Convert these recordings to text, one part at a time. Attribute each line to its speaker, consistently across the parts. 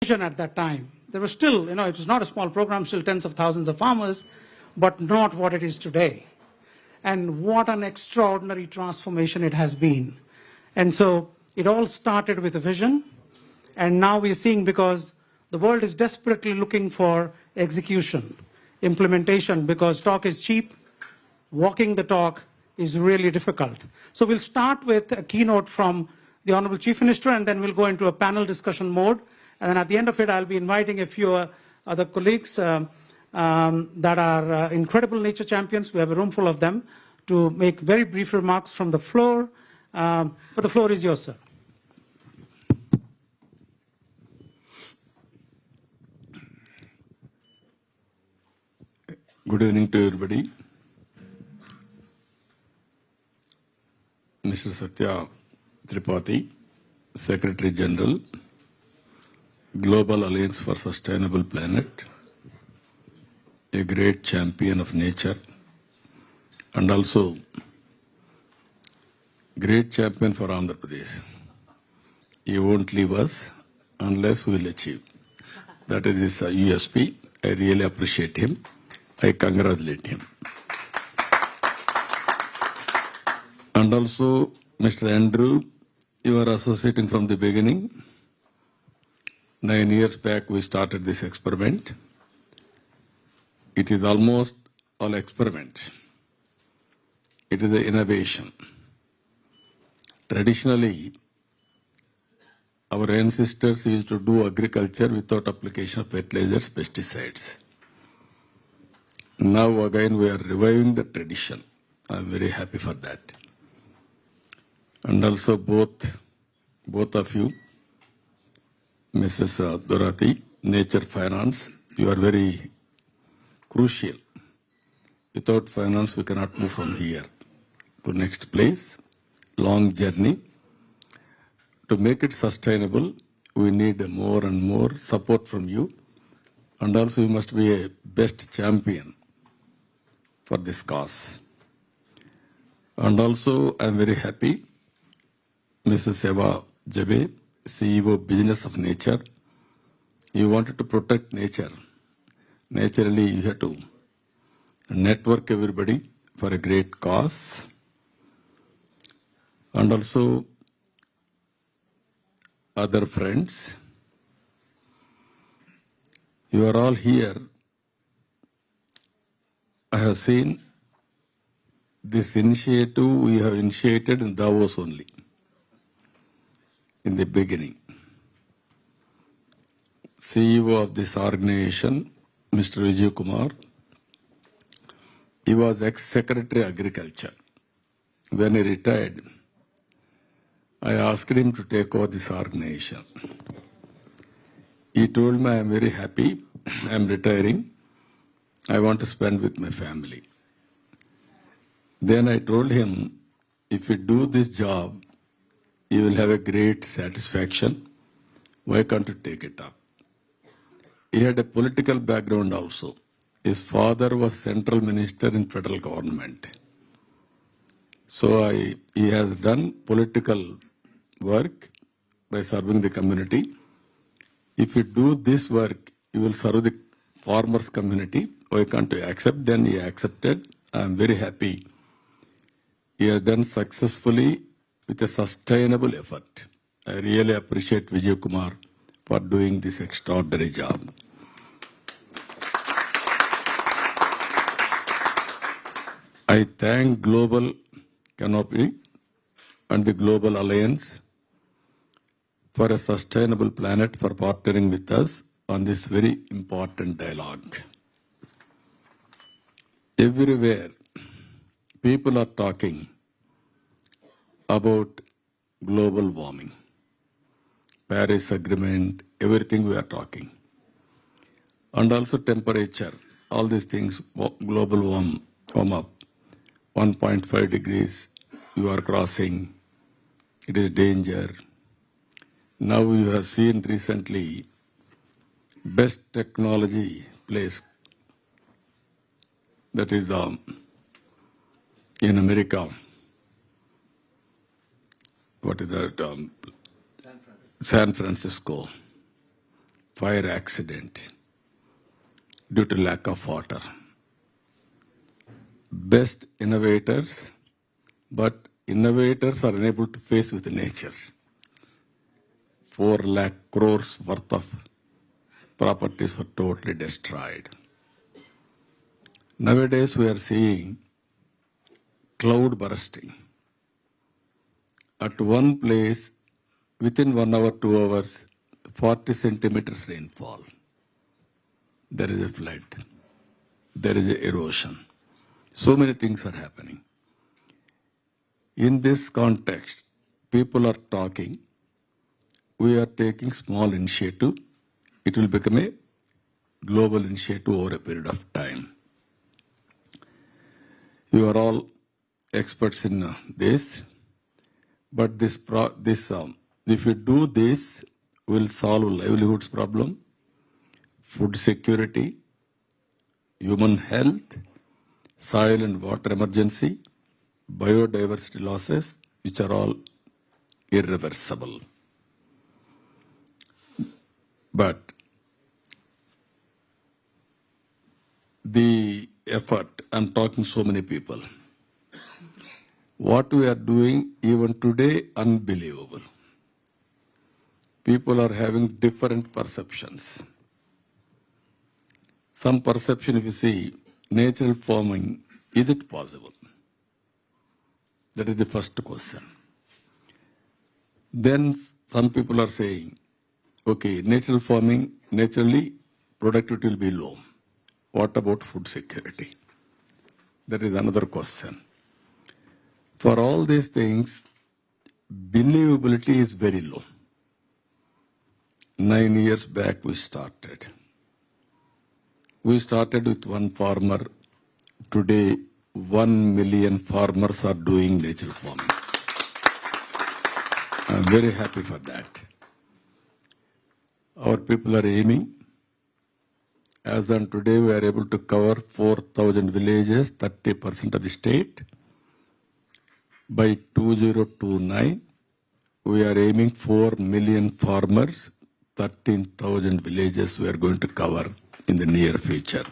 Speaker 1: vision at that time. There was still, it was not a small program, still tens of thousands of farmers, but not what it is today. And what an extraordinary transformation it has been. And so it all started with a vision. And now we're seeing, because the world is desperately looking for execution, implementation, because talk is cheap, walking the talk is really difficult. So we'll start with a keynote from the Honorable Chief Minister, and then we'll go into a panel discussion mode. And then at the end of it, I'll be inviting a few other colleagues that are incredible nature champions. We have a room full of them to make very brief remarks from the floor. But the floor is yours, sir.
Speaker 2: Good evening to everybody. Mr. Satya Tripathi, Secretary General, Global Alliance for Sustainable Planet, a great champion of nature, and also great champion for Andhra Pradesh. He won't leave us unless we'll achieve. That is his USP. I really appreciate him. I congratulate him. And also, Mr. Andrew, you are associating from the beginning. 9 years back, we started this experiment. It is almost all experiment. It is an innovation. Traditionally, our ancestors used to do agriculture without application of fertilizers, pesticides. Now again we are reviving the tradition. I am very happy for that. And also both of you, Mrs. Dorothy, Nature Finance, you are very crucial. Without finance, we cannot move from here to next place. Long journey. To make it sustainable, we need more and more support from you. And also you must be a best champion for this cause. And also I am very happy, Mrs. Eva Jabe, CEO Business of Nature. You wanted to protect nature. Naturally, you have to network everybody for a great cause. And also other friends. You are all here. I have seen this initiative we have initiated in Davos only, in the beginning. CEO of this organization, Mr. Vijay Kumar, he was ex-Secretary Agriculture. When he retired, I asked him to take over this organization. He told me, I am very happy, I am retiring, I want to spend with my family. Then I told him, if you do this job, you will have a great satisfaction. Why can't you take it up? He had a political background also. His father was central minister in federal government. So he has done political work by serving the community. If you do this work, you will serve the farmers community. Why can't you accept? Then he accepted. I am very happy. He has done successfully with a sustainable effort. I really appreciate Vijay Kumar for doing this extraordinary job. I thank Global Canopy and the Global Alliance for a sustainable planet for partnering with us on this very important dialogue. Everywhere, people are talking about global warming, Paris Agreement, everything we are talking. And also temperature, all these things, global warm up, 1.5 degrees, you are crossing, it is danger. Now you have seen recently, best technology place, that is in America. What is that? San Francisco. fire accident due to lack of water. Best innovators, but innovators are unable to face with nature. 4 lakh crores worth of properties were totally destroyed. Nowadays we are seeing cloud bursting. At one place, within 1 hour, 2 hours, 40 centimeters rainfall. There is a flood. There is erosion. So many things are happening. In this context, people are talking. We are taking small initiative. It will become a global initiative over a period of time. You are all experts in this, but if you do this, we'll solve livelihoods problem, food security, human health, soil and water emergency, biodiversity losses, which are all irreversible. But the effort, I'm talking so many people. What we are doing even today, unbelievable. People are having different perceptions. Some perception, if you see, natural farming, is it possible? That is the first question. Then some people are saying, okay, natural farming, naturally productivity will be low. What about food security? That is another question. For all these things, believability is very low. 9 years back we started. We started with one farmer. Today, 1 million farmers are doing natural farming. I'm very happy for that. Our people are aiming. As on today, we are able to cover 4,000 villages, 30% of the state. By 2029, we are aiming 4 million farmers, 13,000 villages we are going to cover in the near future.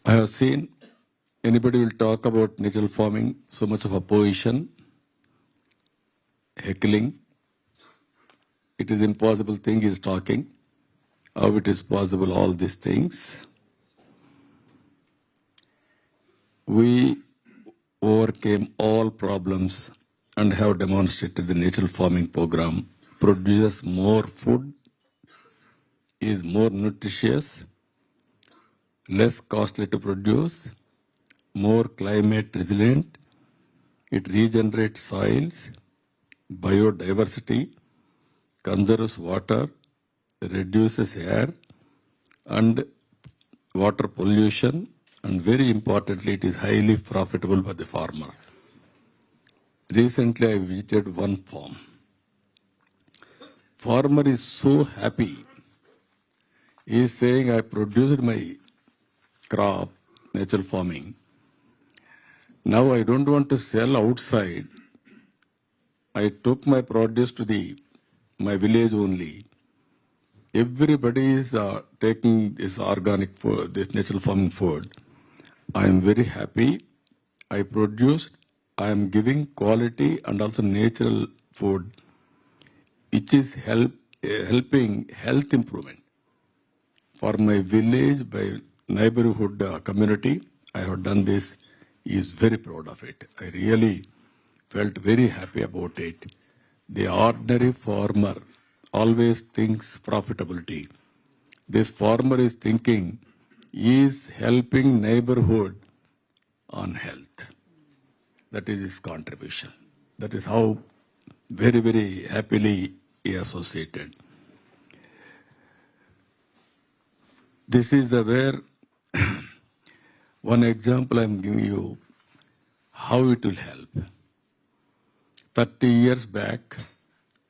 Speaker 2: I have seen anybody will talk about natural farming, so much of opposition, heckling. It is impossible thing is talking. How it is possible, all these things. We overcame all problems and have demonstrated the natural farming program produces more food, is more nutritious, less costly to produce, more climate resilient, it regenerates soils, biodiversity, conserves water, reduces air and water pollution, and very importantly, it is highly profitable for the farmer. Recently, I visited one farm. Farmer is so happy. He is saying, I produced my crop, natural farming. Now I don't want to sell outside. I took my produce to my village only. Everybody is taking this organic food, this natural farming food. I am very happy. I produced, I am giving quality and also natural food, which is helping health improvement. For my village, by neighborhood community, I have done this. He is very proud of it. I really felt very happy about it. The ordinary farmer always thinks profitability. This farmer is thinking he is helping neighborhood on health. That is his contribution. That is how very, very happily he associated. This is where one example I'm giving you how it will help. 30 years back,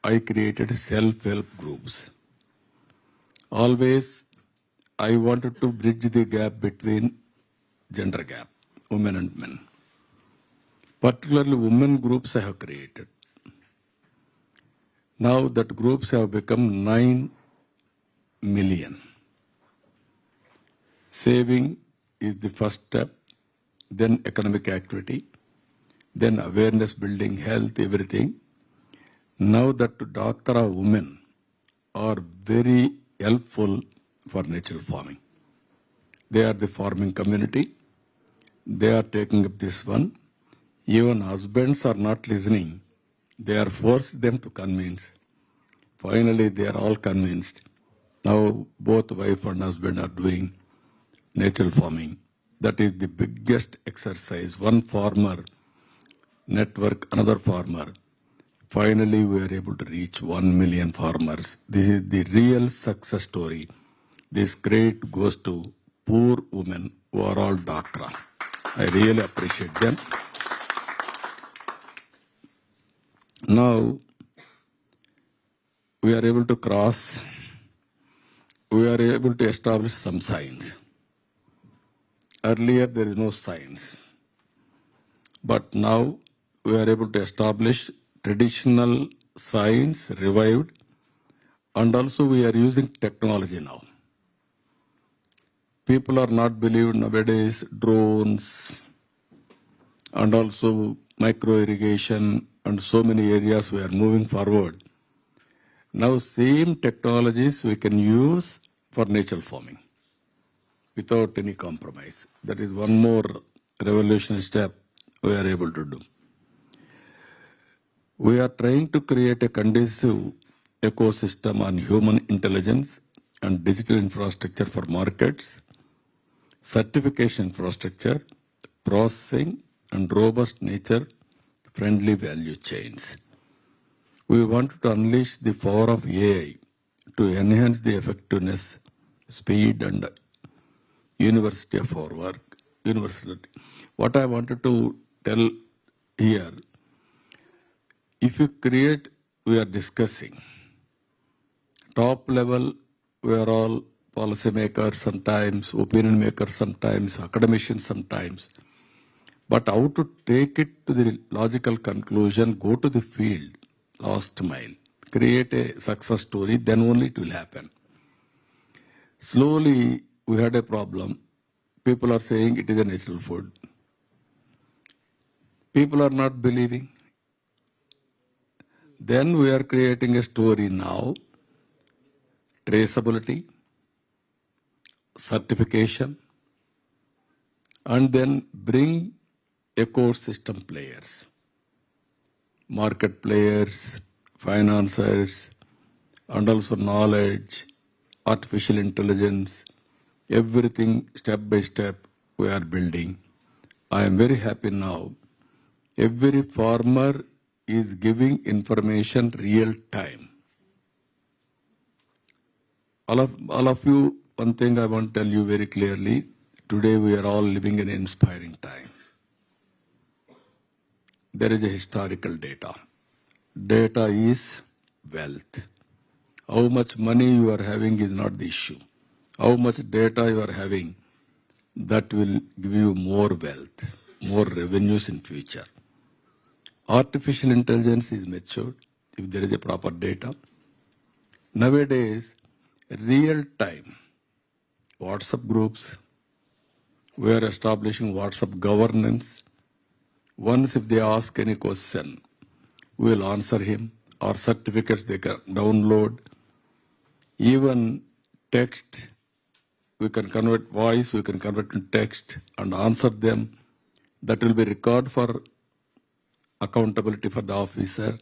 Speaker 2: I created self-help groups. Always, I wanted to bridge the gap between gender gap, women and men. Particularly women groups I have created. Now that groups have become 9 million. Saving is the first step, then economic activity, then awareness building, health, everything. Now that Dhaka women are very helpful for natural farming. They are the farming community. They are taking up this one. Even husbands are not listening. They are forced them to convince. Finally, they are all convinced. Now both wife and husband are doing natural farming. That is the biggest exercise. One farmer network, another farmer. Finally, we are able to reach 1 million farmers. This is the real success story. This credit goes to poor women who are all Dhaka. I really appreciate them. Now, we are able to establish some science. Earlier, there is no science. But now, we are able to establish traditional science revived, and also we are using technology now. People are not believed nowadays drones and also micro irrigation and so many areas we are moving forward. Now same technologies we can use for natural farming without any compromise. That is one more revolutionary step we are able to do. We are trying to create a conducive ecosystem on human intelligence and digital infrastructure for markets, certification infrastructure, processing, and robust nature-friendly value chains. We want to unleash the power of AI to enhance the effectiveness, speed, and universality of our work. What I wanted to tell here, if you create, we are discussing. Top level, we are all policymakers sometimes, opinion makers sometimes, academicians sometimes. But how to take it to the logical conclusion, go to the field, last mile, create a success story, then only it will happen. Slowly, we had a problem. People are saying it is a natural food. People are not believing. Then we are creating a story now, traceability, certification, and then bring ecosystem players, market players, financiers, and also knowledge, artificial intelligence, everything step by step we are building. I am very happy now. Every farmer is giving information real time. All of you, one thing I want to tell you very clearly, today we are all living in an inspiring time. There is a historical data. Data is wealth. How much money you are having is not the issue. How much data you are having, that will give you more wealth, more revenues in future. Artificial intelligence is matured if there is a proper data. Nowadays, real time WhatsApp groups, we are establishing WhatsApp governance. Once if they ask any question, we will answer him. Our certificates they can download. Even text, we can convert voice, we can convert to text and answer them. That will be record for accountability for the officer.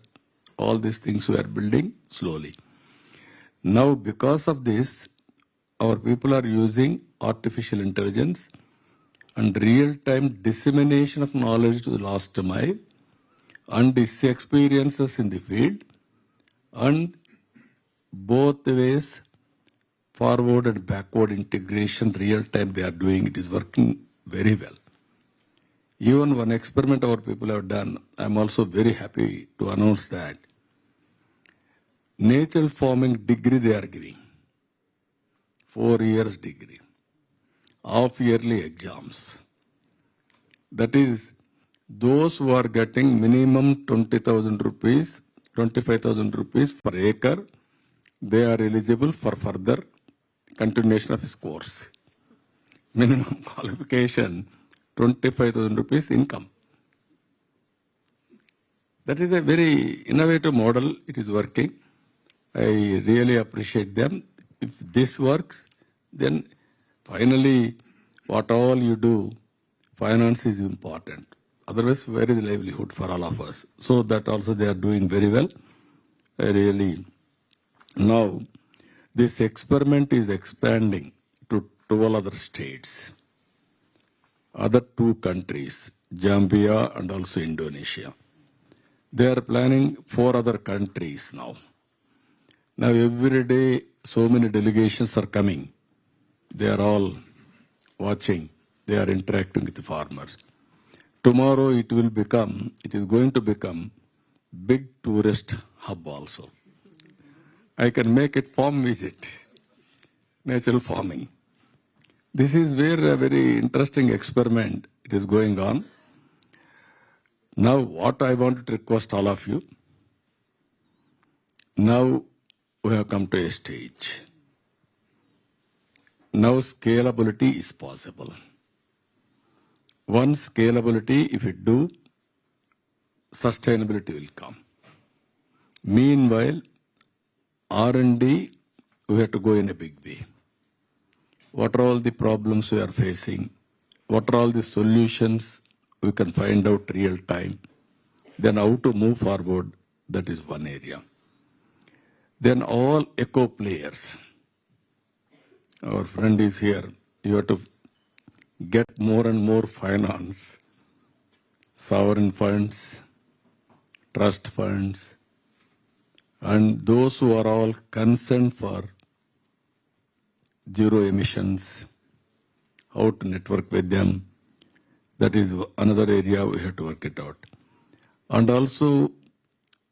Speaker 2: All these things we are building slowly. Now, because of this, our people are using artificial intelligence and real-time dissemination of knowledge to the last mile and these experiences in the field, and both ways, forward and backward integration, real-time they are doing. It is working very well. Even one experiment our people have done, I'm also very happy to announce that. Natural farming degree they are giving. 4 years degree. Half-yearly exams. That is, those who are getting minimum 20,000 rupees 25,000 rupees per acre, they are eligible for further continuation of his course. Minimum qualification, 25,000 rupees income. That is a very innovative model. It is working. I really appreciate them. If this works, then finally, what all you do, finance is important. Otherwise, where is livelihood for all of us? So that also they are doing very well. I really, now, this experiment is expanding to 12 other states, other 2 countries, Zambia and also Indonesia. They are planning 4 other countries now. Now every day, so many delegations are coming. They are all watching. They are interacting with the farmers. Tomorrow it is going to become big tourist hub also. I can make it farm visit, natural farming. This is where a very interesting experiment it is going on. Now what I want to request all of you, now we have come to a stage. Now scalability is possible. Once scalability, if it do, sustainability will come. Meanwhile, R&D, we have to go in a big way. What are all the problems we are facing? What are all the solutions we can find out real time? Then how to move forward, that is one area. Then all eco players. Our friend is here. You have to get more and more finance, sovereign funds, trust funds, and those who are all concerned for zero emissions, how to network with them. That is another area we have to work it out. And also,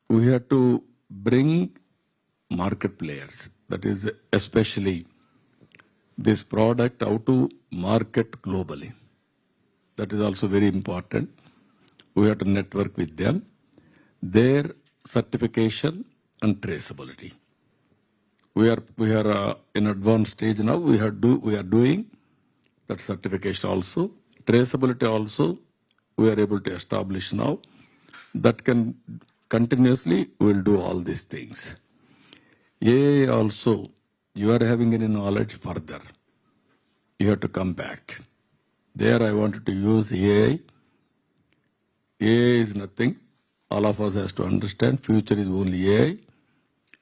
Speaker 2: we have to bring market players, that is especially this product how to market globally. That is also very important. We have to network with them, their certification and traceability. We are in advanced stage now. We are doing that certification also. Traceability also, we are able to establish now. That can continuously, we will do all these things. AI also, you are having any knowledge further, you have to come back. There I wanted to use AI. AI is nothing. All of us has to understand future is only AI.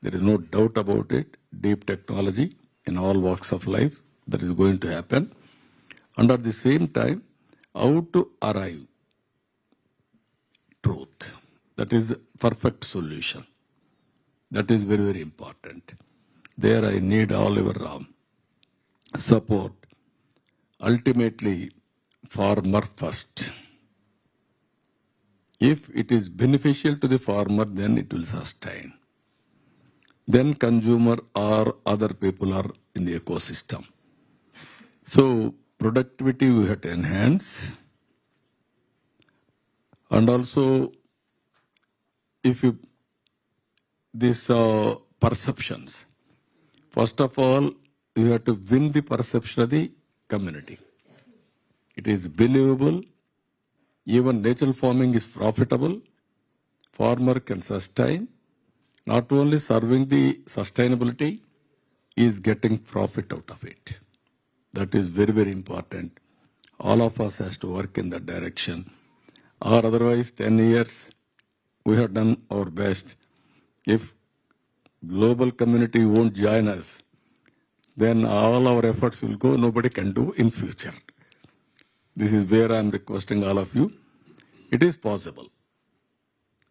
Speaker 2: There is no doubt about it. Deep technology in all walks of life, that is going to happen. And at the same time, how to arrive truth. That is perfect solution. That is very, very important. There I need all your support. Ultimately, farmer first. If it is beneficial to the farmer, then it will sustain. Then consumer or other people are in the ecosystem. So productivity we have to enhance. And also, if you, these perceptions, first of all, you have to win the perception of the community. It is believable. Even natural farming is profitable. Farmer can sustain. Not only serving the sustainability, is getting profit out of it. That is very, very important. All of us has to work in that direction. Or otherwise, 10 years, we have done our best. If global community won't join us, then all our efforts will go, nobody can do in future. This is where I am requesting all of you. It is possible.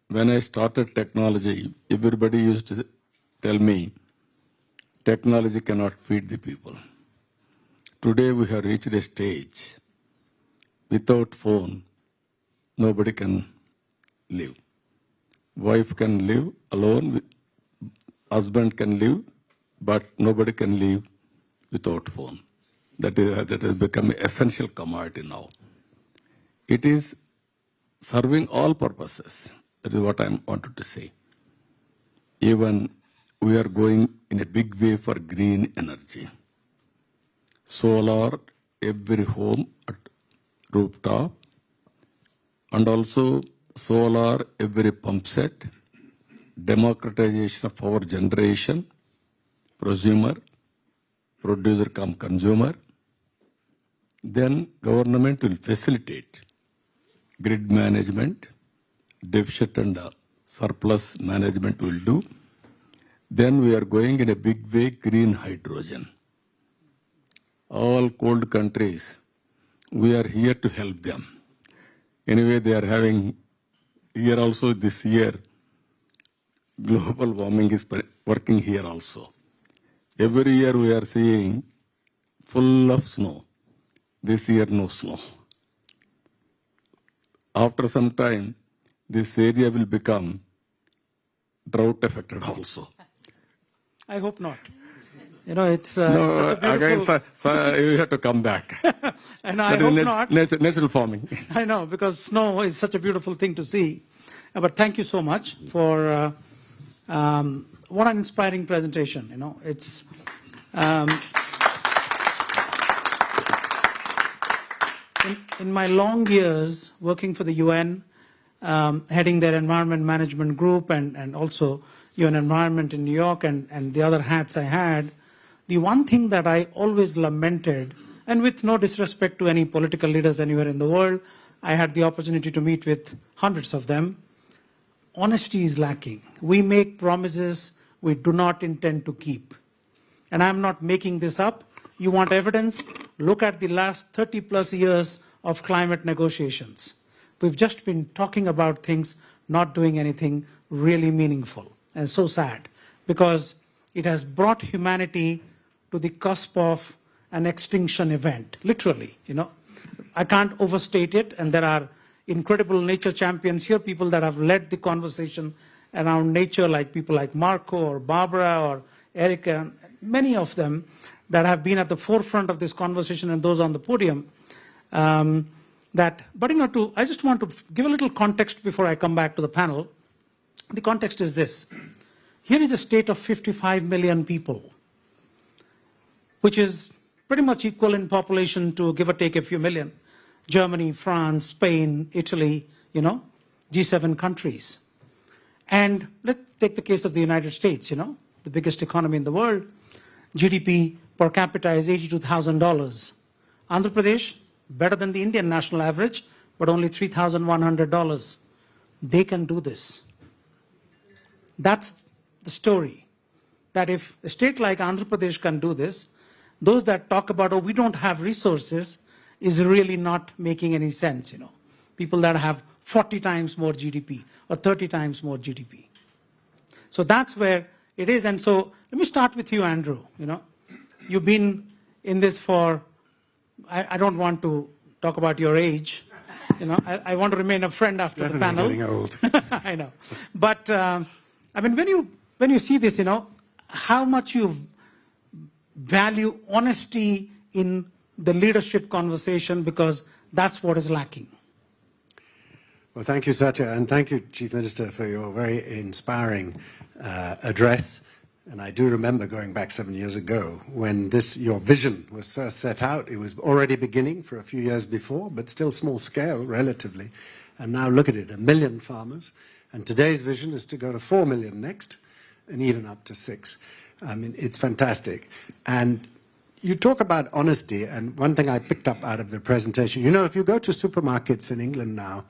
Speaker 2: When I started technology, everybody used to tell me, technology cannot feed the people. Today we have reached a stage, without phone, nobody can live. Wife can live alone, husband can live, but nobody can live without phone. That has become an essential commodity now. It is serving all purposes. That is what I wanted to say. Even we are going in a big way for green energy. Solar, every home at rooftop, and also solar, every pump set, democratization of power generation, prosumer, producer come consumer. Then government will facilitate grid management, deficit and surplus management will do. Then we are going in a big way green hydrogen. All cold countries, we are here to help them. Anyway, they are having, here also this year, global warming is working here also. Every year we are seeing full of snow. This year no snow. After some time, this area will become drought affected also.
Speaker 1: I hope not. You know, it's
Speaker 2: No,
Speaker 1: such a beautiful...
Speaker 2: again, you have to come back.
Speaker 1: And I hope not.
Speaker 2: Natural farming.
Speaker 1: I know, because snow is such a beautiful thing to see. But thank you so much for what an inspiring presentation. You know, it's in my long years working for the UN, heading their environment management group and also UN Environment in New York and the other hats I had, the one thing that I always lamented, and with no disrespect to any political leaders anywhere in the world, I had the opportunity to meet with hundreds of them, honesty is lacking. We make promises we do not intend to keep. And I'm not making this up. You want evidence? Look at the last 30 plus years of climate negotiations. We've just been talking about things, not doing anything really meaningful. And so sad, because it has brought humanity to the cusp of an extinction event, literally, you know. I can't overstate it, and there are incredible nature champions here, people that have led the conversation around nature, like people like Marco or Barbara or Erica, many of them that have been at the forefront of this conversation and those on the podium. But you know, I just want to give a little context before I come back to the panel. The context is this. Here is a state of 55 million people, which is pretty much equal in population to give or take a few million. Germany, France, Spain, Italy, you know, G7 countries. And let's take the case of the United States, you know, the biggest economy in the world. GDP per capita is $82,000. Andhra Pradesh, better than the Indian national average, but only $3,100. They can do this. That's the story. That if a state like Andhra Pradesh can do this, those that talk about, oh, we don't have resources, is really not making any sense, you know. People that have 40 times more GDP or 30 times more GDP. So that's where it is. And so let me start with you, Andrew. You know, you've been in this for, I don't want to talk about your age. You know, I want to remain a friend after the panel.
Speaker 3: Getting old.
Speaker 1: I know. But I mean, when you see this, you know, how much you value honesty in the leadership conversation, because that's what is lacking.
Speaker 3: Well, thank you, Satya, and thank you, Chief Minister, for your very inspiring address. And I do remember going back 7 years ago when your vision was first set out. It was already beginning for a few years before, but still small scale relatively. And now look at it, 1 million farmers. And today's vision is to go to 4 million next, and even up to 6. I mean, it's fantastic. And you talk about honesty, and one thing I picked up out of the presentation, you know, if you go to supermarkets in England now,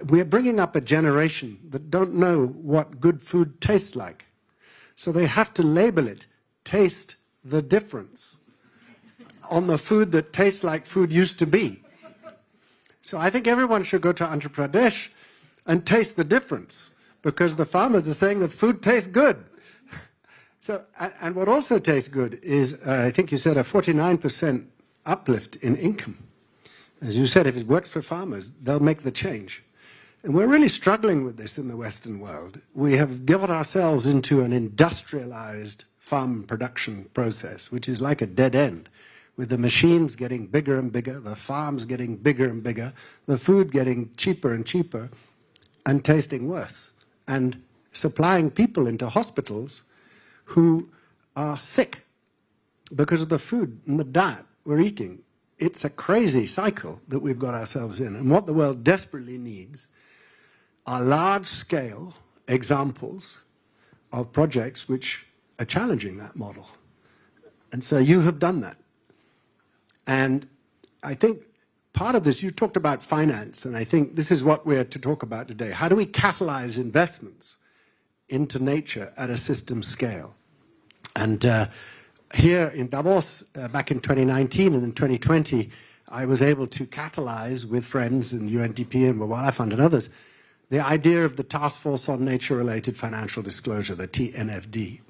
Speaker 3: we're bringing up a generation that don't know what good food tastes like. So they have to label it, taste the difference, on the food that tastes like food used to be. So I think everyone should go to Andhra Pradesh and taste the difference, because the farmers are saying that food tastes good. So, and what also tastes good is, I think you said, a 49% uplift in income. As you said, if it works for farmers, they'll make the change. And we're really struggling with this in the Western world. We have got ourselves into an industrialized farm production process, which is like a dead end, with the machines getting bigger and bigger, the farms getting bigger and bigger, the food getting cheaper and cheaper, and tasting worse. And supplying people into hospitals who are sick because of the food and the diet we're eating. It's a crazy cycle that we've got ourselves in. And what the world desperately needs are large-scale examples of projects which are challenging that model. And so you have done that. And I think part of this, you talked about finance, and I think this is what we're to talk about today. How do we catalyze investments into nature at a system scale? And here in Davos, back in 2019 and in 2020, I was able to catalyze with friends in UNDP and World Wildlife Fund and others the idea of the Task Force on Nature-Related Financial Disclosure, the TNFD.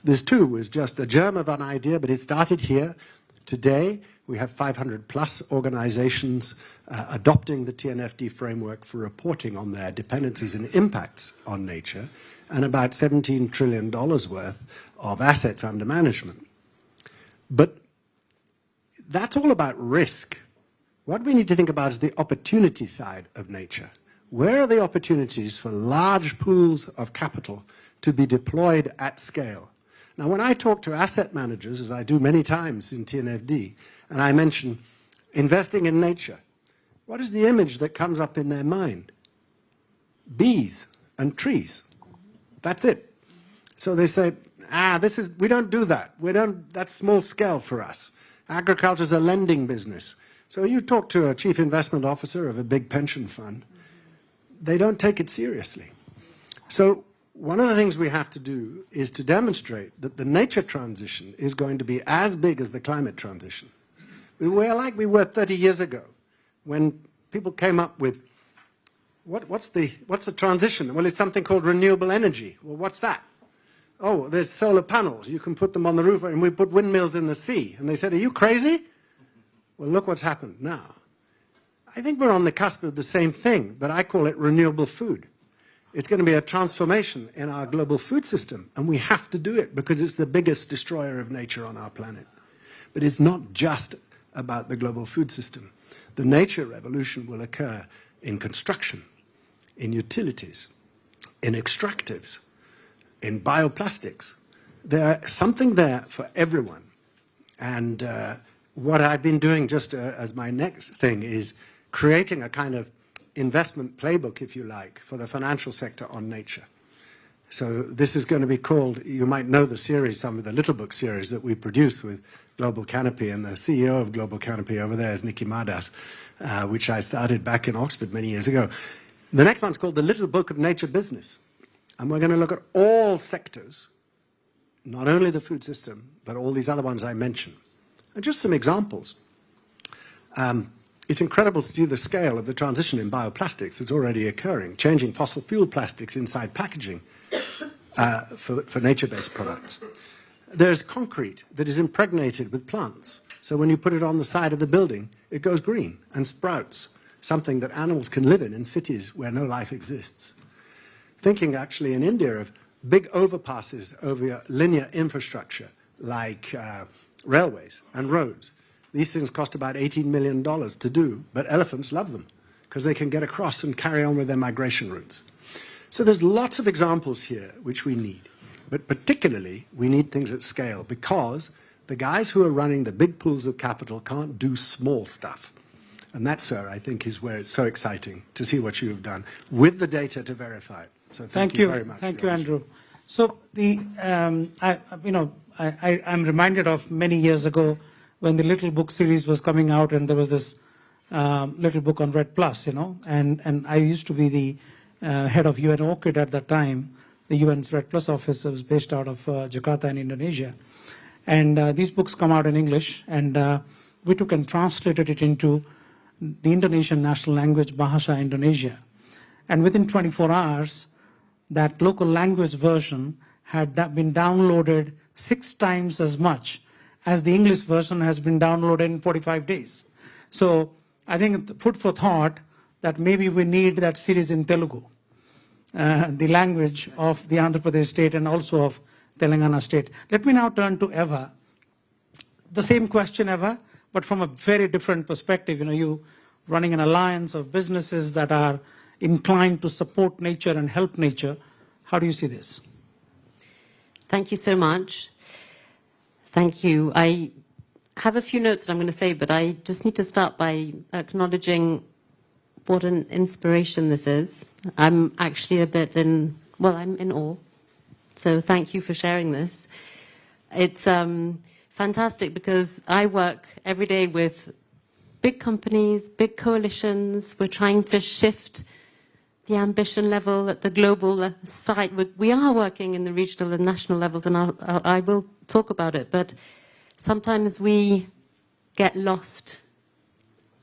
Speaker 3: This too was just a germ of an idea, but it started here. Today, we have 500 plus organizations adopting the TNFD framework for reporting on their dependencies and impacts on nature, and about $17 trillion worth of assets under management. But that's all about risk. What we need to think about is the opportunity side of nature. Where are the opportunities for large pools of capital to be deployed at scale? Now, when I talk to asset managers, as I do many times in TNFD, and I mention investing in nature, what is the image that comes up in their mind? Bees and trees. That's it. So they say, we don't do that. That's small scale for us. Agriculture is a lending business. So you talk to a chief investment officer of a big pension fund, they don't take it seriously. So one of the things we have to do is to demonstrate that the nature transition is going to be as big as the climate transition. We're like we were 30 years ago when people came up with, what's the transition? Well, it's something called renewable energy. Well, what's that? Oh, there's solar panels. You can put them on the roof, and we put windmills in the sea. And they said, are you crazy? Well, look what's happened now. I think we're on the cusp of the same thing, but I call it renewable food. It's going to be a transformation in our global food system, and we have to do it because it's the biggest destroyer of nature on our planet. But it's not just about the global food system. The nature revolution will occur in construction, in utilities, in extractives, in bioplastics. There's something there for everyone. And what I've been doing just as my next thing is creating a kind of investment playbook, if you like, for the financial sector on nature. So this is going to be called, you might know the series, some of the little book series that we produce with Global Canopy, and the CEO of Global Canopy over there is Nikki Mardas, which I started back in Oxford many years ago. The next one's called The Little Book of Nature Business. And we're going to look at all sectors, not only the food system, but all these other ones I mentioned. And just some examples. It's incredible to see the scale of the transition in bioplastics that's already occurring, changing fossil fuel plastics inside packaging for nature-based products. There's concrete that is impregnated with plants. So when you put it on the side of the building, it goes green and sprouts, something that animals can live in cities where no life exists. Thinking actually in India of big overpasses over linear infrastructure like railways and roads. These things cost about $18 million to do, but elephants love them because they can get across and carry on with their migration routes. So there's lots of examples here which we need, but particularly we need things at scale because the guys who are running the big pools of capital can't do small stuff. And that, sir, I think is where it's so exciting to see what you have done with the data to verify it. So thank you very much.
Speaker 1: Thank you, Andrew. So I'm reminded of many years ago when the Little Book series was coming out, and there was this little book on Red Plus, and I used to be the head of UN ORCID at that time. The UN's Red Plus office was based out of Jakarta in Indonesia. And these books come out in English, and we took and translated it into the Indonesian national language, Bahasa Indonesia. And within 24 hours, that local language version had been downloaded 6 times as much as the English version has been downloaded in 45 days. So I think food for thought that maybe we need that series in Telugu, the language of the Andhra Pradesh state and also of Telangana state. Let me now turn to Eva. The same question, Eva, but from a very different perspective. You running an alliance of businesses that are inclined to support nature and help nature. How do you see this?
Speaker 4: Thank you so much. Thank you. I have a few notes that I'm going to say, but I just need to start by acknowledging what an inspiration this is. I'm actually a bit I'm in awe. So thank you for sharing this. It's fantastic because I work every day with big companies, big coalitions. We're trying to shift the ambition level at the global site. We are working in the regional and national levels, and I will talk about it, but sometimes we get lost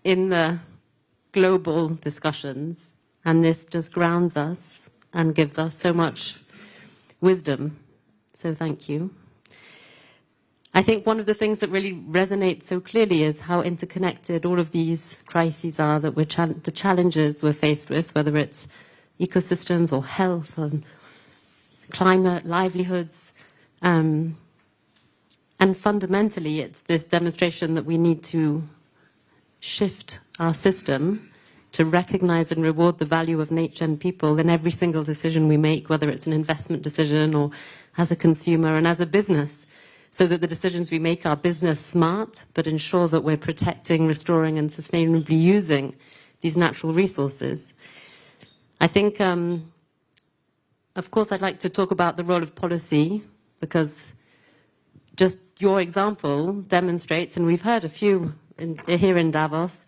Speaker 4: in the global discussions, and this just grounds us and gives us so much wisdom. So thank you. I think one of the things that really resonates so clearly is how interconnected all of these crises are, that the challenges we're faced with, whether it's ecosystems or health and climate, livelihoods, and fundamentally it's this demonstration that we need to shift our system to recognize and reward the value of nature and people in every single decision we make, whether it's an investment decision or as a consumer and as a business, so that the decisions we make are business smart, but ensure that we're protecting, restoring, and sustainably using these natural resources. I think, of course, I'd like to talk about the role of policy, because just your example demonstrates, and we've heard a few here in Davos.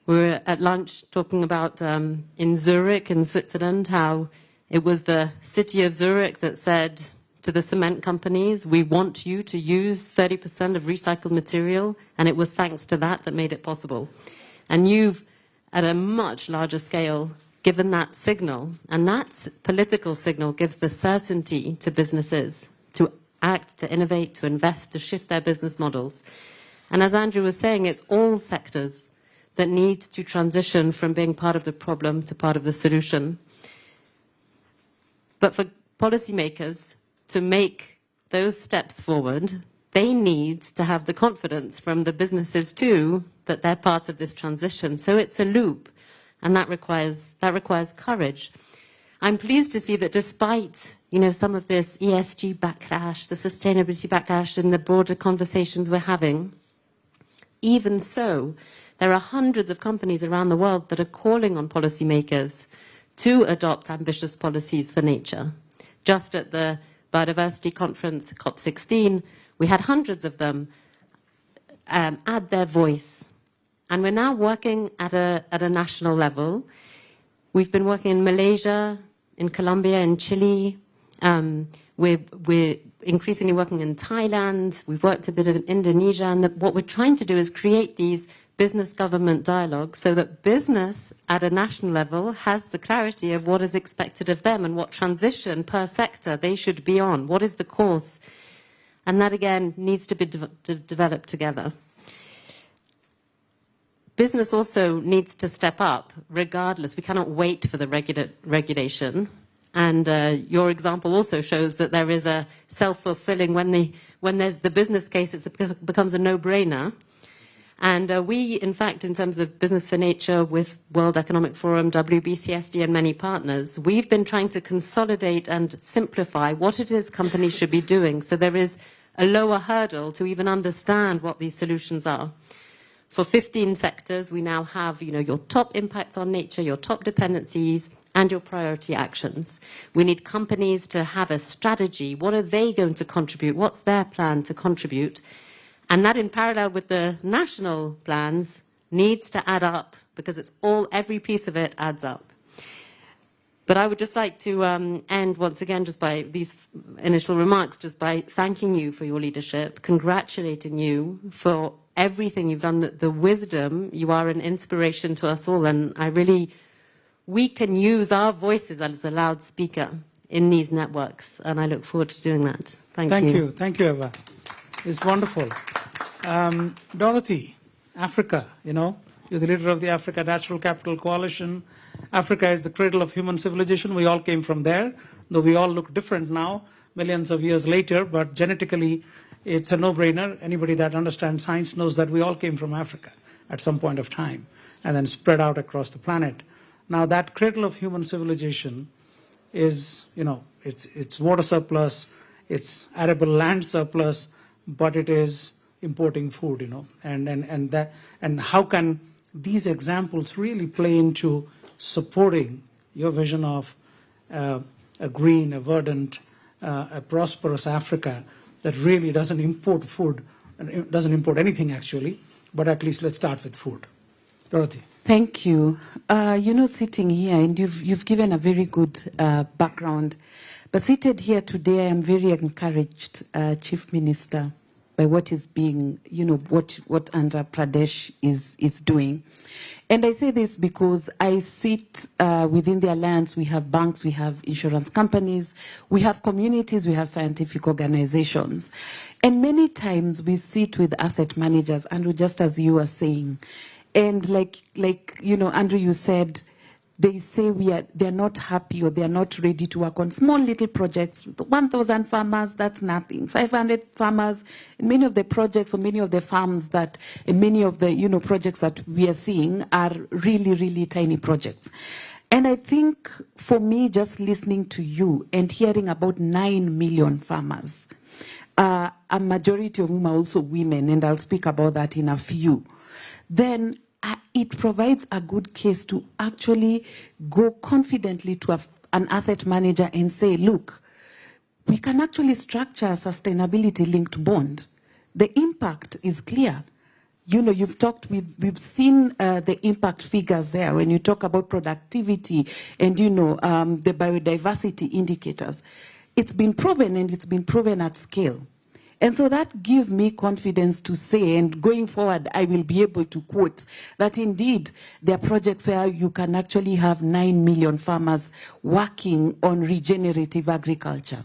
Speaker 4: We were at lunch talking about in Zurich, in Switzerland, how it was the city of Zurich that said to the cement companies, we want you to use 30% of recycled material, and it was thanks to that that made it possible. And you've, at a much larger scale, given that signal, and that political signal gives the certainty to businesses to act, to innovate, to invest, to shift their business models. And as Andrew was saying, it's all sectors that need to transition from being part of the problem to part of the solution. But for policymakers to make those steps forward, they need to have the confidence from the businesses too that they're part of this transition. So it's a loop, and that requires courage. I'm pleased to see that despite, some of this ESG backlash, the sustainability backlash, and the broader conversations we're having, even so, there are hundreds of companies around the world that are calling on policymakers to adopt ambitious policies for nature. Just at the Biodiversity Conference, COP16, we had hundreds of them add their voice. And we're now working at a national level. We've been working in Malaysia, in Colombia, in Chile. We're increasingly working in Thailand. We've worked a bit in Indonesia. And what we're trying to do is create these business-government dialogues so that business at a national level has the clarity of what is expected of them and what transition per sector they should be on. What is the course? And that, again, needs to be developed together. Business also needs to step up, regardless. We cannot wait for the regulation. And your example also shows that there is a self-fulfilling, when there's the business case, it becomes a no-brainer. And we, in fact, in terms of Business for Nature with World Economic Forum, WBCSD, and many partners, we've been trying to consolidate and simplify what it is companies should be doing. So there is a lower hurdle to even understand what these solutions are. For 15 sectors, we now have, your top impacts on nature, your top dependencies, and your priority actions. We need companies to have a strategy. What are they going to contribute? What's their plan to contribute? And that, in parallel with the national plans, needs to add up, because every piece of it adds up. But I would just like to end once again, just by these initial remarks, just by thanking you for your leadership, congratulating you for everything you've done, the wisdom. You are an inspiration to us all, and we can use our voices as a loudspeaker in these networks, and I look forward to doing that. Thank you.
Speaker 1: Thank you, Eva. It's wonderful. Dorothy, Africa, you're the leader of the Africa Natural Capital Coalition. Africa is the cradle of human civilization. We all came from there, though we all look different now, millions of years later, but genetically it's a no-brainer. Anybody that understands science knows that we all came from Africa at some point of time and then spread out across the planet. Now that cradle of human civilization is, it's water surplus, it's arable land surplus, but it is importing food, and how can these examples really play into supporting your vision of a green, a verdant, a prosperous Africa that really doesn't import food, and doesn't import anything actually, but at least let's start with food. Dorothy.
Speaker 5: Thank you. Sitting here, and you've given a very good background, but seated here today, I am very encouraged, Chief Minister, by what is being, what Andhra Pradesh is doing. And I say this because I sit within the alliance. We have banks, we have insurance companies, we have communities, we have scientific organizations. And many times we sit with asset managers, Andrew, just as you were saying. And like Andrew, you said, they say they're not happy or they're not ready to work on small little projects. 1,000 farmers, that's nothing. 500 farmers, and many of the projects or many of the farms that, and many of the projects that we are seeing are really, really tiny projects. And I think for me, just listening to you and hearing about 9 million farmers, a majority of whom are also women, and I'll speak about that in a few, then it provides a good case to actually go confidently to an asset manager and say, look, we can actually structure a sustainability-linked bond. The impact is clear. You've talked, we've seen the impact figures there when you talk about productivity and, the biodiversity indicators. It's been proven, and it's been proven at scale. And so that gives me confidence to say, and going forward, I will be able to quote that indeed there are projects where you can actually have 9 million farmers working on regenerative agriculture.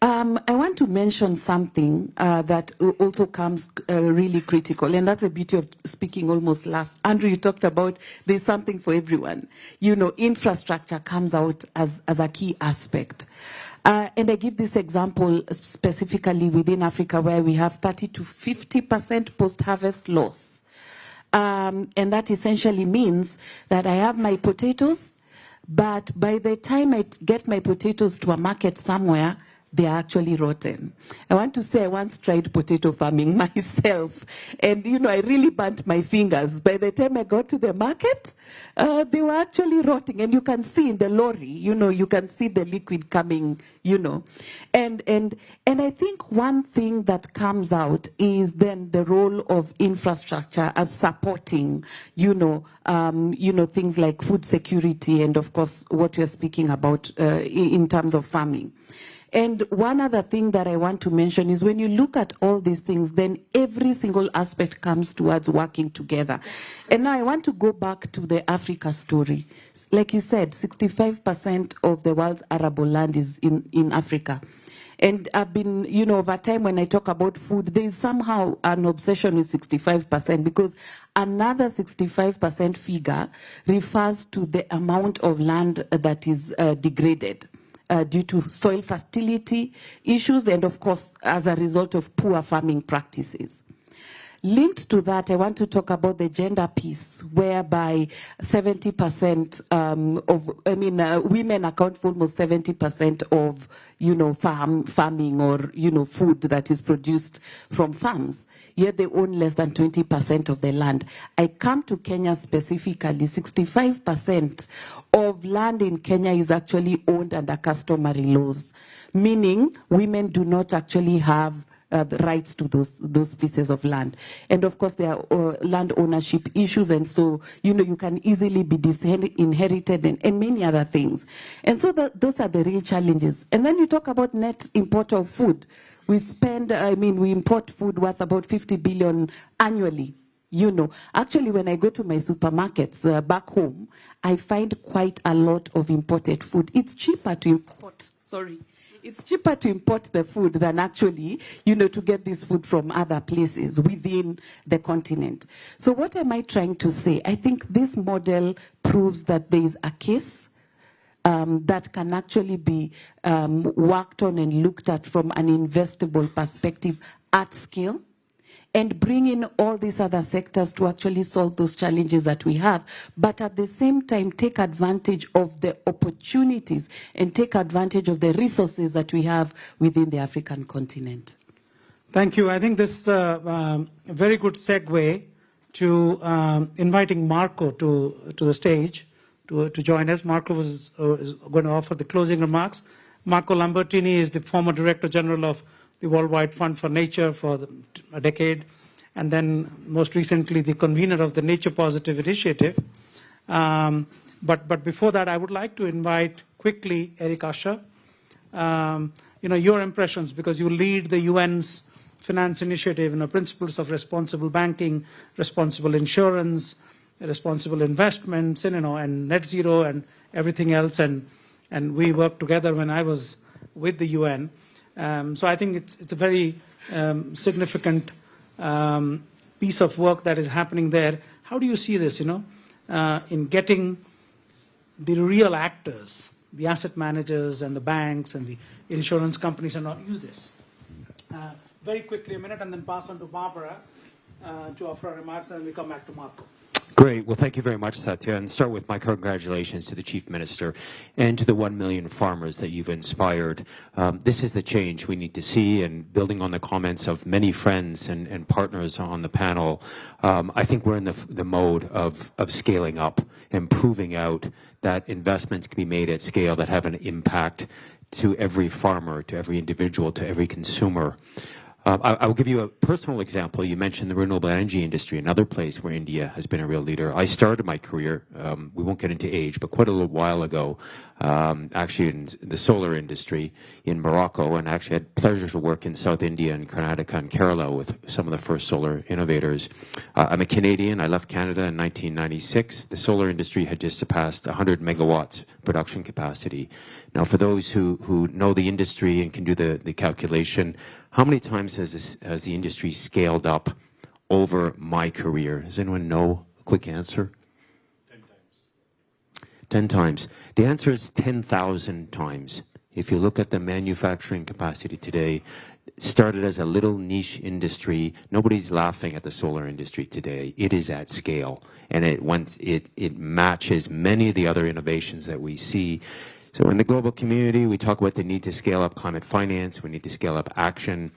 Speaker 5: I want to mention something that also comes really critical, and that's the beauty of speaking almost last. Andrew, you talked about there's something for everyone. Infrastructure comes out as a key aspect. And I give this example specifically within Africa, where we have 30 to 50% post-harvest loss. And that essentially means that I have my potatoes, but by the time I get my potatoes to a market somewhere, they are actually rotten. I want to say I once tried potato farming myself, and I really burnt my fingers. By the time I got to the market, they were actually rotting, and you can see in the lorry, you can see the liquid coming, and I think one thing that comes out is then the role of infrastructure as supporting, things like food security, and of course what we're speaking about in terms of farming. And one other thing that I want to mention is when you look at all these things, then every single aspect comes towards working together. And now I want to go back to the Africa story. Like you said, 65% of the world's arable land is in Africa. And I've been, over time when I talk about food, there's somehow an obsession with 65% because another 65% figure refers to the amount of land that is degraded. Due to soil fertility issues and, of course, as a result of poor farming practices. Linked to that, I want to talk about the gender piece, whereby 70% women account for almost 70% of, farming or, food that is produced from farms. Yet they own less than 20% of the land. I come to Kenya specifically, 65% of land in Kenya is actually owned under customary laws, meaning women do not actually have the rights to those pieces of land. And of course, there are land ownership issues, and so, you can easily be disinherited and many other things. And so those are the real challenges. And then you talk about net import of food. We import food worth about 50 billion annually. Actually, when I go to my supermarkets back home, I find quite a lot of imported food. It's cheaper to import, It's cheaper to import the food than actually, to get this food from other places within the continent. So what am I trying to say? I think this model proves that there is a case that can actually be worked on and looked at from an investable perspective at scale. and bring in all these other sectors to actually solve those challenges that we have, but at the same time take advantage of the opportunities and take advantage of the resources that we have within the African continent.
Speaker 1: Thank you. I think this is a very good segue to inviting Marco to the stage to join us. Marco is going to offer the closing remarks. Marco Lambertini is the former Director General of the Worldwide Fund for Nature for a decade, and then most recently the convener of the Nature Positive Initiative. But before that, I would like to invite quickly Eric Usher. Your impressions, because you lead the UN's Finance Initiative, principles of responsible banking, responsible insurance, responsible investments, and net zero and everything else. And we worked together when I was with the UN. So I think it's a very significant piece of work that is happening there. How do you see this, in getting the real actors, the asset managers and the banks and the insurance companies and all, use this? Very quickly, a minute, and then pass on to Barbara to offer remarks, and then we come back to Marco.
Speaker 6: Great. Well, thank you very much, Satya. And start with my congratulations to the Chief Minister and to the 1 million farmers that you've inspired. This is the change we need to see, and building on the comments of many friends and partners on the panel, I think we're in the mode of scaling up and proving out that investments can be made at scale that have an impact to every farmer, to every individual, to every consumer. I will give you a personal example. You mentioned the renewable energy industry, another place where India has been a real leader. I started my career, we won't get into age, but quite a little while ago, actually in the solar industry in Morocco, and actually had pleasure to work in South India and Karnataka and Kerala with some of the first solar innovators. I'm a Canadian. I left Canada in 1996. The solar industry had just surpassed 100 megawatts production capacity. Now, for those who know the industry and can do the calculation, how many times has the industry scaled up over my career? Does anyone know? A quick answer?
Speaker 7: 10 times.
Speaker 6: 10 times. The answer is 10,000 times. If you look at the manufacturing capacity today, it started as a little niche industry. Nobody's laughing at the solar industry today. It is at scale, and it matches many of the other innovations that we see. So in the global community, we talk about the need to scale up climate finance. We need to scale up action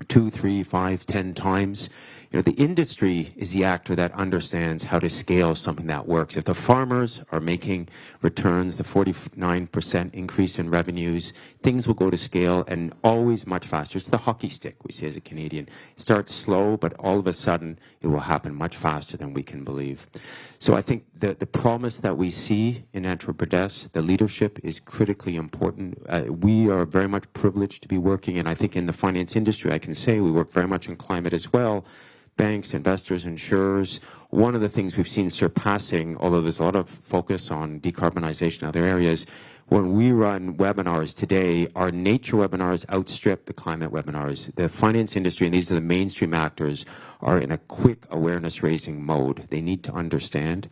Speaker 6: 2, 3, 5, 10 times. The industry is the actor that understands how to scale something that works. If the farmers are making returns, the 49% increase in revenues, things will go to scale and always much faster. It's the hockey stick, we say as a Canadian. It starts slow, but all of a sudden it will happen much faster than we can believe. So I think the promise that we see in Andhra Pradesh, the leadership is critically important. We are very much privileged to be working, and I think in the finance industry, I can say we work very much in climate as well. Banks, investors, insurers. One of the things we've seen surpassing, although there's a lot of focus on decarbonization in other areas, when we run webinars today, our nature webinars outstrip the climate webinars. The finance industry, and these are the mainstream actors, are in a quick awareness-raising mode. They need to understand.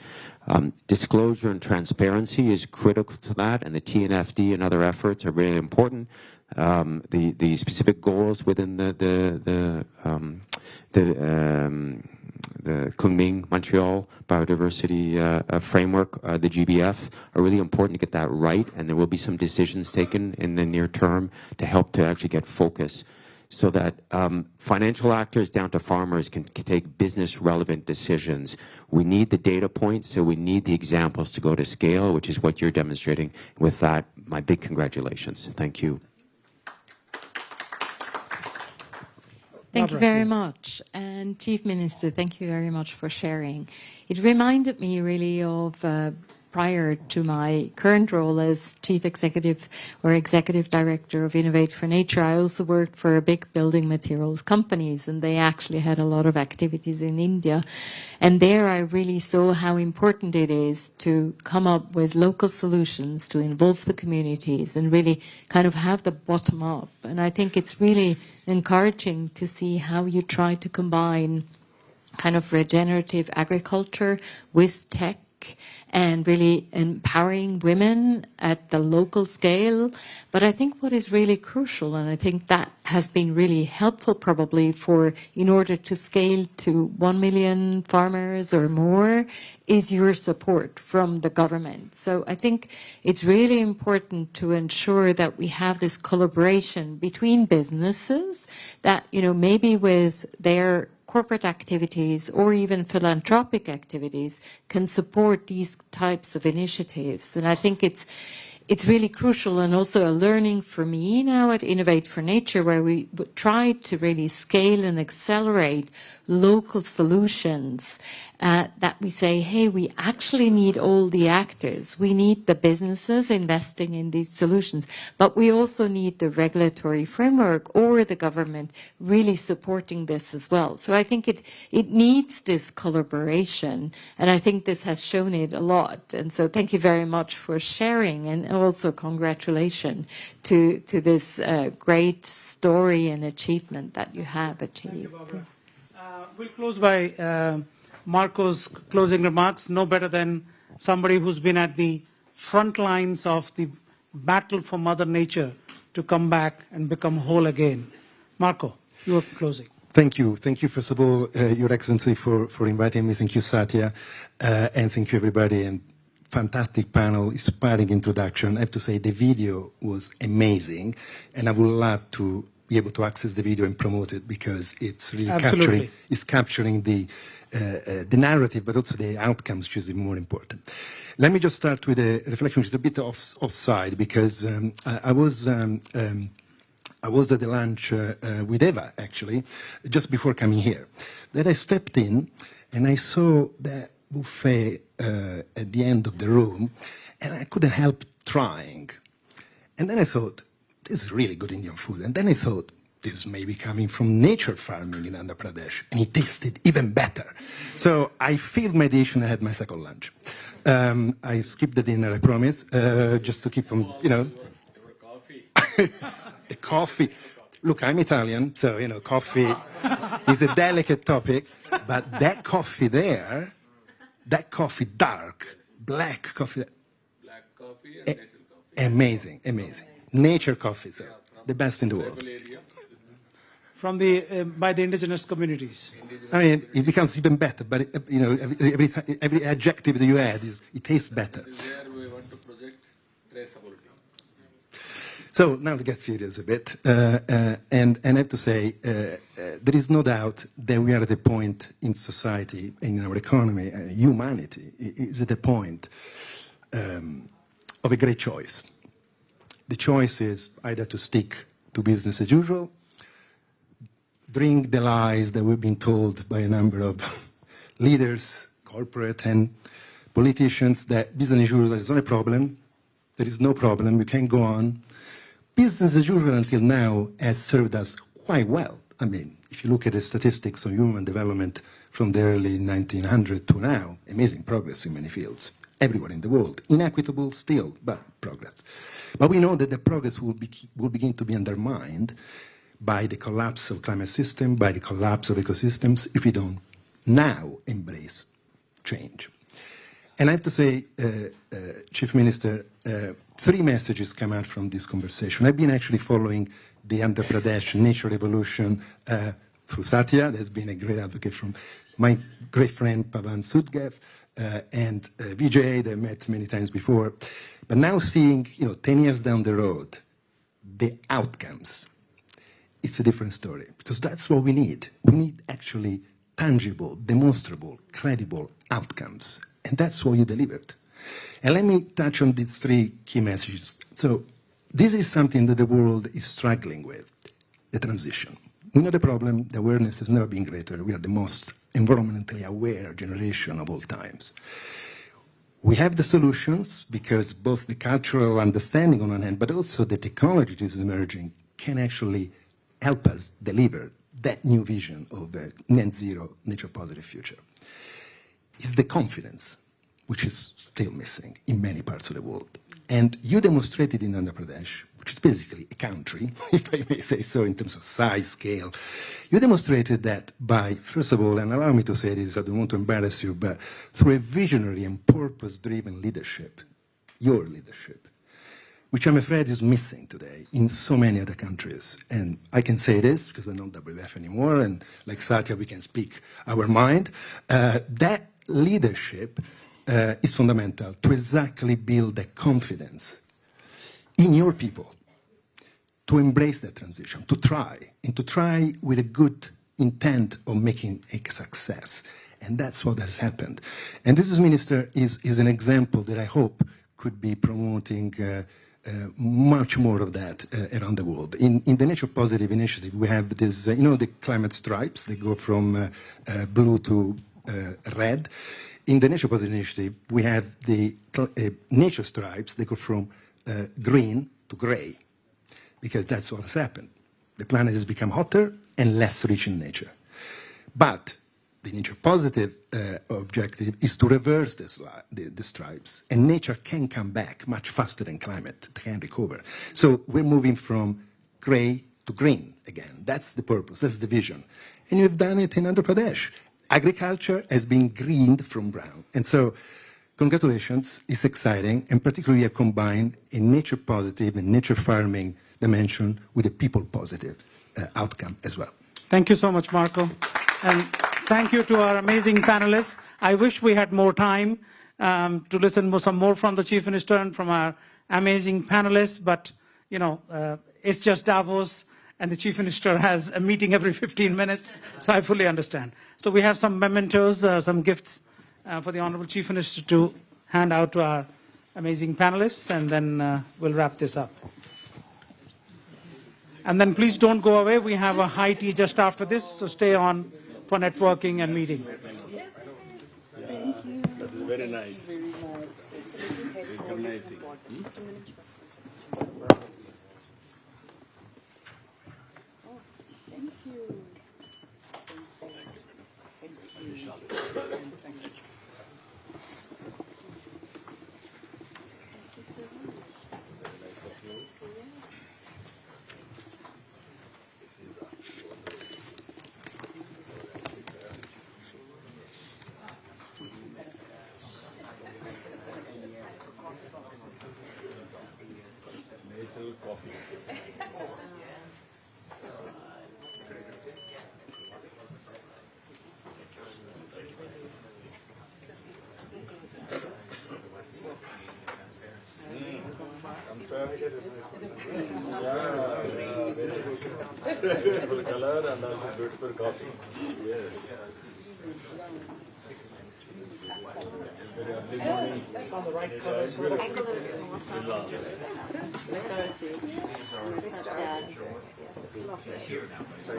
Speaker 6: Disclosure and transparency is critical to that, and the TNFD and other efforts are really important. The specific goals within the Kunming, Montreal Biodiversity Framework, the GBF, are really important to get that right, and there will be some decisions taken in the near term to help to actually get focus so that financial actors down to farmers can take business-relevant decisions. We need the data points, so we need the examples to go to scale, which is what you're demonstrating. With that, my big congratulations. Thank you.
Speaker 8: Thank you very much. And Chief Minister, thank you very much for sharing. It reminded me really of prior to my current role as Chief Executive or Executive Director of Innovate for Nature, I also worked for big building materials companies, and they actually had a lot of activities in India. And there I really saw how important it is to come up with local solutions to involve the communities and really kind of have the bottom up. And I think it's really encouraging to see how you try to combine kind of regenerative agriculture with tech back and really empowering women at the local scale. But I think what is really crucial, and I think that has been really helpful probably in order to scale to 1 million farmers or more, is your support from the government. So I think it's really important to ensure that we have this collaboration between businesses that, maybe with their corporate activities or even philanthropic activities can support these types of initiatives. And I think it's really crucial and also a learning for me now at Innovate for Nature, where we try to really scale and accelerate local solutions that we say, hey, we actually need all the actors. We need the businesses investing in these solutions, but we also need the regulatory framework or the government really supporting this as well. So I think it needs this collaboration, and I think this has shown it a lot. And so thank you very much for sharing, and also congratulations to this great story and achievement that you have achieved.
Speaker 1: Thank you, Barbara. We'll close by Marco's closing remarks. No better than somebody who's been at the front lines of the battle for Mother Nature to come back and become whole again. Marco, you are closing.
Speaker 9: Thank you. Thank you, first of all, Your Excellency, for inviting me. Thank you, Satya. And thank you, everybody. And fantastic panel, inspiring introduction. I have to say the video was amazing, and I would love to be able to access the video and promote it, because it's really capturing the narrative, but also the outcomes, which is more important. Let me just start with a reflection, which is a bit offside, because I was at the lunch with Eva, actually, just before coming here. Then I stepped in, and I saw the buffet at the end of the room, and I couldn't help trying. And then I thought, this is really good Indian food. And then I thought, this may be coming from nature farming in Andhra Pradesh. And it tasted even better. So I filled my dish and I had my second lunch. I skipped the dinner, I promise, just to keep them, The coffee. Look, I'm Italian, so, coffee is a delicate topic. But that coffee there, that coffee dark, black coffee.
Speaker 2: Black coffee and natural coffee.
Speaker 9: Amazing, amazing. Nature coffee, sir. The best in the world.
Speaker 1: From by the indigenous communities.
Speaker 9: I mean, it becomes even better, but every adjective that you add, it tastes better.
Speaker 2: There we want to project traceability.
Speaker 9: So now to get serious a bit, and I have to say, there is no doubt that we are at a point in society, in our economy, humanity is at a point of a great choice. The choice is either to stick to business as usual, drink the lies that we've been told by a number of leaders, corporate and politicians, that business as usual is not a problem, there is no problem, we can go on. Business as usual until now has served us quite well. I mean, if you look at the statistics on human development from the early 1900s to now, amazing progress in many fields, everywhere in the world. Inequitable still, but progress. But we know that the progress will begin to be undermined by the collapse of climate system, by the collapse of ecosystems, if we don't now embrace change. And I have to say, Chief Minister, 3 messages come out from this conversation. I've been actually following the Andhra Pradesh Nature Revolution through Satya. There's been a great advocate from my great friend Pavan Sudgev and Vijay, that I met many times before. But now seeing, 10 years down the road, the outcomes, it's a different story, because that's what we need. We need actually tangible, demonstrable, credible outcomes. And that's what you delivered. And let me touch on these 3 key messages. So this is something that the world is struggling with, the transition. We know the problem, the awareness has never been greater. We are the most environmentally aware generation of all times. We have the solutions, because both the cultural understanding on one hand, but also the technology that is emerging can actually help us deliver that new vision of a net zero, nature positive future. It's the confidence, which is still missing in many parts of the world. And you demonstrated in Andhra Pradesh which is basically a country, if I may say so, in terms of size, scale, you demonstrated that by, first of all, and allow me to say this, I don't want to embarrass you, but through a visionary and purpose-driven leadership, your leadership, which I'm afraid is missing today in so many other countries. And I can say this because I'm not WWF anymore, and like Satya, we can speak our mind. That leadership is fundamental to exactly build the confidence in your people to embrace that transition, to try, and to try with a good intent of making a success. And that's what has happened. And this, Minister, is an example that I hope could be promoting much more of that around the world. In the Nature Positive Initiative, we have this, the climate stripes. They go from blue to red. In the Nature Positive Initiative, we have the nature stripes. They go from green to gray, because that's what has happened. The planet has become hotter and less rich in nature. But the nature positive objective is to reverse the stripes, and nature can come back much faster than climate, can recover. So we're moving from gray to green again. That's the purpose, that's the vision. And you've done it in Andhra Pradesh. Agriculture has been greened from brown. And so congratulations, it's exciting, and particularly you have combined a nature positive and nature farming dimension with a people positive outcome as well.
Speaker 1: Thank you so much, Marco. And thank you to our amazing panelists. I wish we had more time to listen some more from the Chief Minister and from our amazing panelists, but it's just Davos, and the Chief Minister has a meeting every 15 minutes, so I fully understand. So we have some mementos, some gifts for the Honorable Chief Minister to hand out to our amazing panelists, and then we'll wrap this up. And then please don't go away. We have a high tea just after this, so stay on for networking and meeting.
Speaker 2: Thank you. That is very nice. Synchronizing. Coffee. I'm sorry. Beautiful color and also beautiful coffee. Yes. Very early morning.
Speaker 1: On the right colors.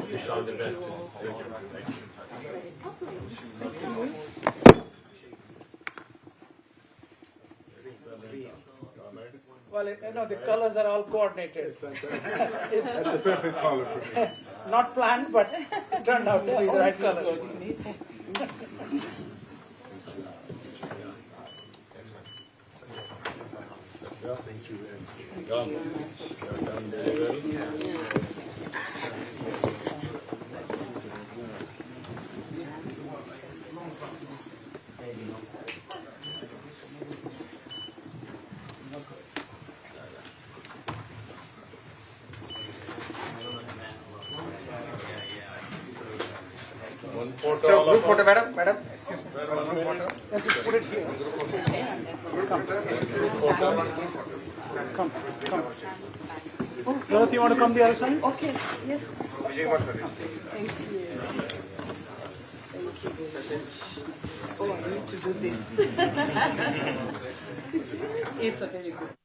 Speaker 2: Wish all the best.
Speaker 1: Well, the colors are all coordinated.
Speaker 9: That's the perfect color for me.
Speaker 1: Not planned, but it turned out to be the right color.
Speaker 2: Thank you. Come. You have done very well.
Speaker 3: So, group photo, madam. Excuse me.
Speaker 1: Let's just put it here. Come. Dorothy, you want to come the other side?
Speaker 5: Okay, yes. Thank you. Thank you. Oh, I need to do this. It's a very good.